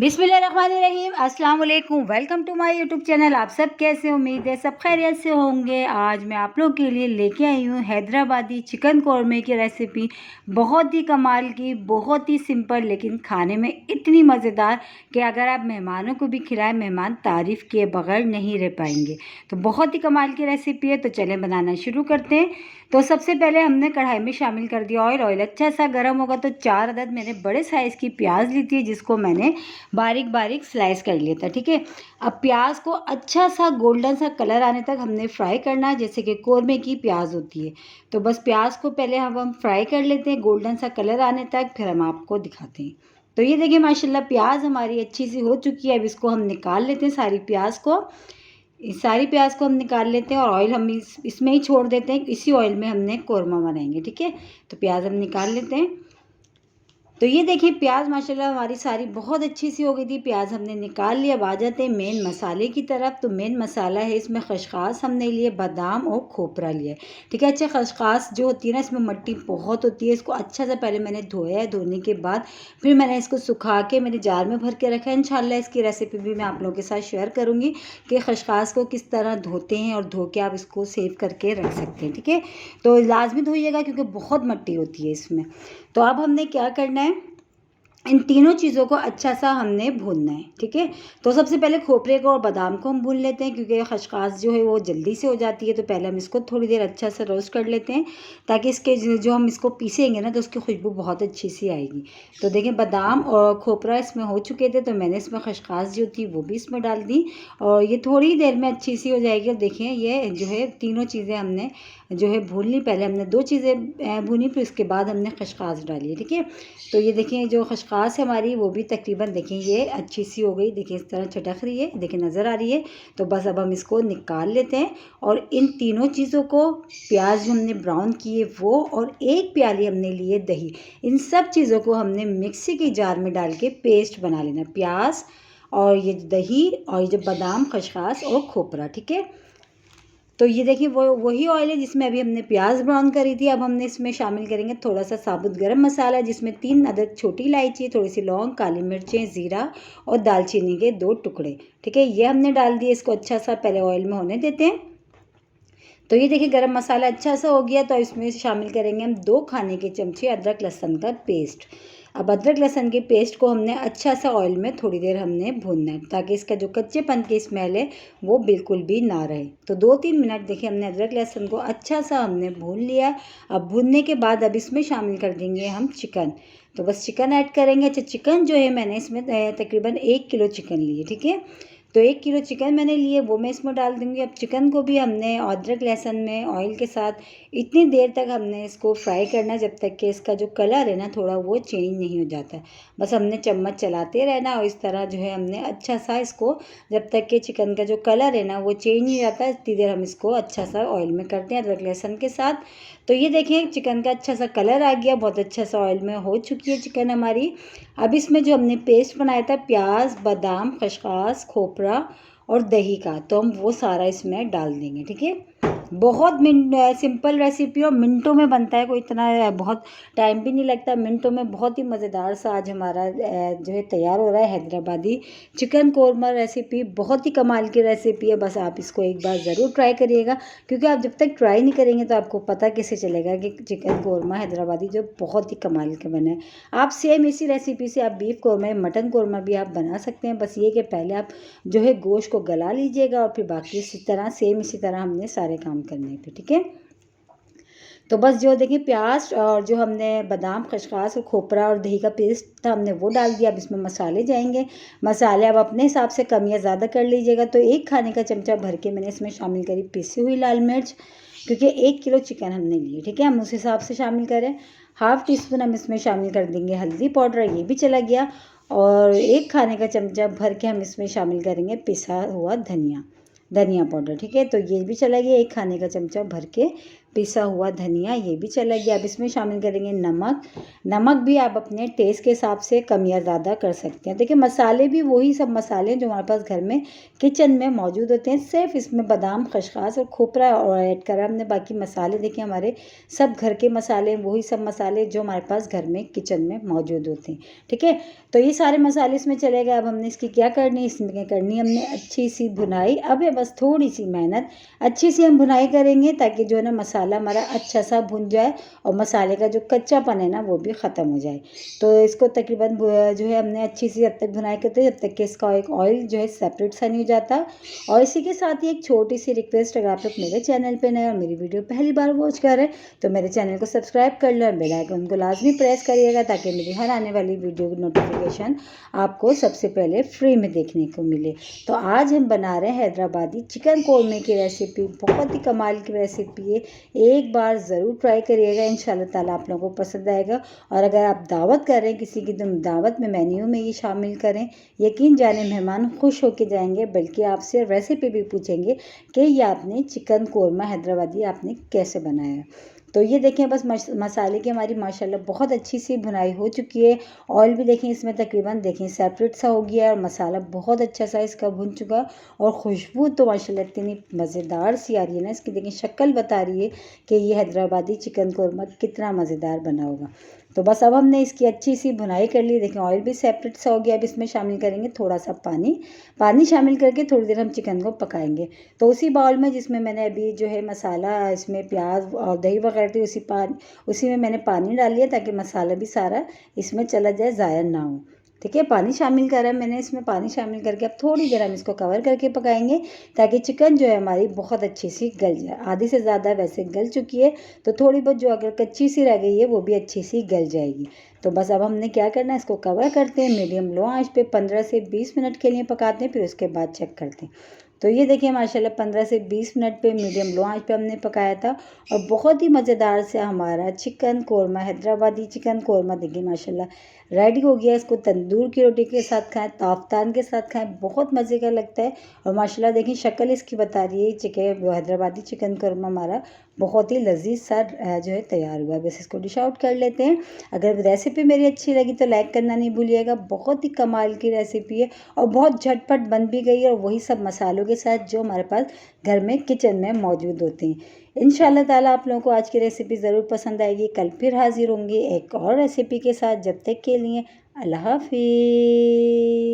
बिस्मिल्लाहिर्रहमानिर्रहीम, अस्सलाम वालेकुम। Welcome to my YouTube channel. आप सब कैसे, उम्मीद है सब खैरियत से होंगे। आज मैं आप लोगों के लिए लेके आई हूँ हैदराबादी चिकन कौरमे की रेसिपी। बहुत ही कमाल की, बहुत ही सिंपल, लेकिन खाने में इतनी मज़ेदार कि अगर आप मेहमानों को भी खिलाएं, मेहमान तारीफ़ किए बगैर नहीं रह पाएंगे। तो बहुत ही कमाल की रेसिपी है। तो चलें बनाना शुरू करते हैं। तो सबसे पहले हमने कढ़ाई में शामिल कर दिया ऑयल। ऑयल अच्छा सा गर्म होगा तो 4 अदद मैंने बड़े साइज़ की प्याज ली थी, जिसको मैंने बारीक बारीक स्लाइस कर लिया था। ठीक है, अब प्याज को अच्छा सा गोल्डन सा कलर आने तक हमने फ्राई करना है, जैसे कि कौरमे की प्याज होती है। तो बस प्याज को पहले हम फ्राई कर लेते हैं गोल्डन सा कलर आने तक, फिर हम आपको दिखाते हैं। तो ये देखिए माशाल्लाह प्याज हमारी अच्छी सी हो चुकी है। अब इसको हम निकाल लेते हैं, सारी प्याज को। इस सारी प्याज को हम निकाल लेते हैं और ऑयल हम इसमें ही छोड़ देते हैं। इसी ऑयल में हमने कौरमा बनाएंगे। ठीक है, तो प्याज हम निकाल लेते हैं। तो ये देखिए प्याज माशाल्लाह हमारी सारी बहुत अच्छी सी हो गई थी। प्याज हमने निकाल लिया। अब आ जाते हैं मेन मसाले की तरफ। तो मेन मसाला है इसमें खसखस हमने लिए, बादाम और खोपरा लिया है। ठीक है, अच्छा खसखस जो होती है ना, इसमें मिट्टी बहुत होती है। इसको अच्छा सा पहले मैंने धोया है। धोने के बाद फिर मैंने इसको सुखा के मेरे जार में भर के रखा है। इंशाल्लाह इसकी रेसिपी भी मैं आप लोगों के साथ शेयर करूँगी कि खसखस को किस तरह धोते हैं और धो के आप इसको सेव करके रख सकते हैं। ठीक है, तो लाजमी धोइएगा क्योंकि बहुत मिट्टी होती है इसमें। तो अब हमने क्या करना है, इन तीनों चीज़ों को अच्छा सा हमने भूनना है। ठीक है, तो सबसे पहले खोपरे को और बादाम को हम भून लेते हैं, क्योंकि खसखस जो है वो जल्दी से हो जाती है। तो पहले हम इसको थोड़ी देर अच्छा सा रोस्ट कर लेते हैं, ताकि इसके जो हम इसको पीसेंगे ना तो उसकी खुशबू बहुत अच्छी सी आएगी। तो देखें बादाम और खोपरा इसमें हो चुके थे, तो मैंने इसमें खसखस जो थी वो भी इसमें डाल दी और ये थोड़ी देर में अच्छी सी हो जाएगी। देखें ये जो है तीनों चीज़ें हमने जो है भून ली। पहले हमने 2 चीज़ें भूनी, फिर उसके बाद हमने खसखस डाली। ठीक है, तो ये देखें जो खसखस है हमारी वो भी तकरीबन देखें ये अच्छी सी हो गई। देखिए इस तरह चटक रही है, देखिए नज़र आ रही है। तो बस अब हम इसको निकाल लेते हैं और इन तीनों चीज़ों को, प्याज जो हमने ब्राउन किए वो और 1 प्याली हमने लिए दही, इन सब चीज़ों को हमने मिक्सी की जार में डाल के पेस्ट बना लेना। प्याज और ये दही और ये जो बादाम खसखस और खोपरा। ठीक है, तो ये देखिए वही ऑयल है जिसमें अभी हमने प्याज ब्राउन करी थी। अब हमने इसमें शामिल करेंगे थोड़ा सा साबुत गरम मसाला, जिसमें 3 अदद छोटी इलायची, थोड़ी सी लौंग, काली मिर्चें, ज़ीरा और दालचीनी के 2 टुकड़े। ठीक है, ये हमने डाल दिए। इसको अच्छा सा पहले ऑयल में होने देते हैं। तो ये देखिए गरम मसाला अच्छा सा हो गया। तो इसमें शामिल करेंगे हम 2 खाने के चमचे अदरक लहसुन का पेस्ट। अब अदरक लहसुन के पेस्ट को हमने अच्छा सा ऑयल में थोड़ी देर हमने भूनना है, ताकि इसका जो कच्चेपन की स्मेल है वो बिल्कुल भी ना रहे। तो 2-3 मिनट देखिए हमने अदरक लहसुन को अच्छा सा हमने भून लिया। अब भूनने के बाद अब इसमें शामिल कर देंगे हम चिकन। तो बस चिकन ऐड करेंगे। अच्छा चिकन जो है मैंने इसमें तकरीबन 1 किलो चिकन लिए। ठीक है, तो 1 किलो चिकन मैंने लिए, वो मैं इसमें डाल दूँगी। अब चिकन को भी हमने अदरक लहसुन में ऑयल के साथ इतनी देर तक हमने इसको फ्राई करना, जब तक कि इसका जो कलर है ना थोड़ा वो चेंज नहीं हो जाता। बस हमने चम्मच चलाते रहना और इस तरह जो है हमने अच्छा सा इसको, जब तक कि चिकन का जो कलर है ना वो चेंज नहीं जाता, इतनी देर हम इसको अच्छा सा ऑयल में करते हैं अदरक लहसुन के साथ। तो ये देखें चिकन का अच्छा सा कलर आ गया, बहुत अच्छा सा ऑयल में हो चुकी है चिकन हमारी। अब इसमें जो हमने पेस्ट बनाया था प्याज, बादाम, खसखस, खोपरा और दही का, तो हम वो सारा इसमें डाल देंगे। ठीक है, बहुत सिंपल रेसिपी और मिनटों में बनता है, कोई इतना बहुत टाइम भी नहीं लगता। मिनटों में बहुत ही मज़ेदार सा आज हमारा जो है तैयार हो रहा है हैदराबादी चिकन कौरमा रेसिपी। बहुत ही कमाल की रेसिपी है, बस आप इसको एक बार ज़रूर ट्राई करिएगा, क्योंकि आप जब तक ट्राई नहीं करेंगे तो आपको पता कैसे चलेगा कि चिकन कौरमा हैदराबादी जो बहुत ही कमाल के बने। आप सेम इसी रेसिपी से आप बीफ कौरमा, मटन कौरमा भी आप बना सकते हैं। बस ये कि पहले आप जो है गोश्त को गला लीजिएगा और फिर बाकी इसी तरह सेम इसी तरह हमने सारे काम करने थे। ठीक है, तो बस जो देखिए प्याज और जो हमने बादाम, खसखस और खोपरा और दही का पेस्ट था हमने वो डाल दिया। अब इसमें मसाले जाएंगे। मसाले अब अपने हिसाब से कम या ज़्यादा कर लीजिएगा। तो 1 खाने का चमचा भर के मैंने इसमें शामिल करी पिसी हुई लाल मिर्च, क्योंकि 1 किलो चिकन हमने लिए। ठीक है, हम उस हिसाब से शामिल करें। ½ टीस्पून हम इसमें शामिल कर देंगे हल्दी पाउडर, ये भी चला गया। और 1 खाने का चमचा भर के हम इसमें शामिल करेंगे पिसा हुआ धनिया पाउडर। ठीक है, तो ये भी चला गया 1 खाने का चमचा भर के। पिसा हुआ धनिया ये भी चला गया। अब इसमें शामिल करेंगे नमक। नमक भी आप अपने टेस्ट के हिसाब से कम या ज़्यादा कर सकते हैं। देखिए मसाले भी वही सब मसाले जो हमारे पास घर में किचन में मौजूद होते हैं, सिर्फ इसमें बादाम, खसखस और खोपरा और ऐड करा हमने। बाकी मसाले देखिए हमारे सब घर के मसाले, वही सब मसाले जो हमारे पास घर में किचन में मौजूद होते हैं। ठीक है, तो ये सारे मसाले इसमें चले गए। अब हमने इसकी क्या करनी है, इसमें करनी है हमने अच्छी सी भुनाई। अब है बस थोड़ी सी मेहनत, अच्छी सी हम भुनाई करेंगे ताकि जो है ना मसाला हमारा अच्छा सा भुन जाए और मसाले का जो कच्चापन है ना वो भी ख़त्म हो जाए। तो इसको तकरीबन जो है हमने अच्छी सी जब तक भुनाई करते हैं जब तक कि इसका एक ऑयल जो है सेपरेट सा नहीं हो जाता। और इसी के साथ ही एक छोटी सी रिक्वेस्ट, अगर आप लोग मेरे चैनल पे नए और मेरी वीडियो पहली बार वॉच कर रहे हैं तो मेरे चैनल को सब्सक्राइब कर लो और बेल आइकन को लाजमी प्रेस करिएगा ताकि मेरी हर आने वाली वीडियो की नोटिफिकेशन आपको सबसे पहले फ्री में देखने को मिले। तो आज हम बना रहे हैं हैदराबादी चिकन कौरमे की रेसिपी। बहुत ही कमाल की रेसिपी है, एक बार ज़रूर ट्राई करिएगा, इंशाल्लाह ताला आप लोगों को पसंद आएगा। और अगर आप दावत कर रहे हैं किसी की, तो दावत में मेन्यू में ये शामिल करें, यकीन जाने मेहमान खुश होके जाएंगे, बल्कि आपसे रेसिपी भी पूछेंगे कि ये आपने चिकन कौरमा हैदराबादी आपने कैसे बनाया है। तो ये देखें बस मसाले की हमारी माशाल्लाह बहुत अच्छी सी भुनाई हो चुकी है। ऑयल भी देखें इसमें तकरीबन देखें सेपरेट सा हो गया है और मसाला बहुत अच्छा सा इसका भुन चुका। और खुशबू तो माशाल्लाह इतनी मज़ेदार सी आ रही है ना, इसकी देखें शक्ल बता रही है कि ये हैदराबादी चिकन कौरमा कितना मज़ेदार बना होगा। तो बस अब हमने इसकी अच्छी सी भुनाई कर ली। देखें ऑयल भी सेपरेट सा हो गया। अब इसमें शामिल करेंगे थोड़ा सा पानी शामिल करके थोड़ी देर हम चिकन को पकाएंगे। तो उसी बाउल में जिसमें मैंने अभी जो है मसाला, इसमें प्याज और दही वगैरह थी, उसी में मैंने पानी डाल लिया ताकि मसाला भी सारा इसमें चला जाए, ज़ाया ना हो। ठीक है, पानी शामिल करा मैंने इसमें। पानी शामिल करके अब थोड़ी देर हम इसको कवर करके पकाएंगे ताकि चिकन जो है हमारी बहुत अच्छी सी गल जाए। आधी से ज़्यादा वैसे गल चुकी है, तो थोड़ी बहुत जो अगर कच्ची सी रह गई है वो भी अच्छी सी गल जाएगी। तो बस अब हमने क्या करना है, इसको कवर करते हैं, मीडियम लो आंच पे 15 से 20 मिनट के लिए पकाते हैं, फिर उसके बाद चेक करते हैं। तो ये देखिए माशाल्लाह 15 से 20 मिनट पे मीडियम लो आंच पे हमने पकाया था और बहुत ही मज़ेदार से हमारा चिकन कौरमा, हैदराबादी चिकन कौरमा देखिए माशाल्लाह रेडी हो गया। इसको तंदूर की रोटी के साथ खाएं, ताफ्तान के साथ खाएं, बहुत मज़े का लगता है। और माशाल्लाह देखिए शक्ल इसकी बता रही है, चिकन हैदराबादी चिकन कौरमा हमारा बहुत ही लजीज सा जो है तैयार हुआ है। बस इसको डिश आउट कर लेते हैं। अगर रेसिपी मेरी अच्छी लगी तो लाइक करना नहीं भूलिएगा। बहुत ही कमाल की रेसिपी है और बहुत झटपट बन भी गई है, और वही सब मसालों के साथ जो हमारे पास घर में किचन में मौजूद होते हैं। इंशाल्लाह ताला आप लोगों को आज की रेसिपी ज़रूर पसंद आएगी। कल फिर हाजिर होंगी एक और रेसिपी के साथ। जब तक के लिए अल्लाह हाफिज़।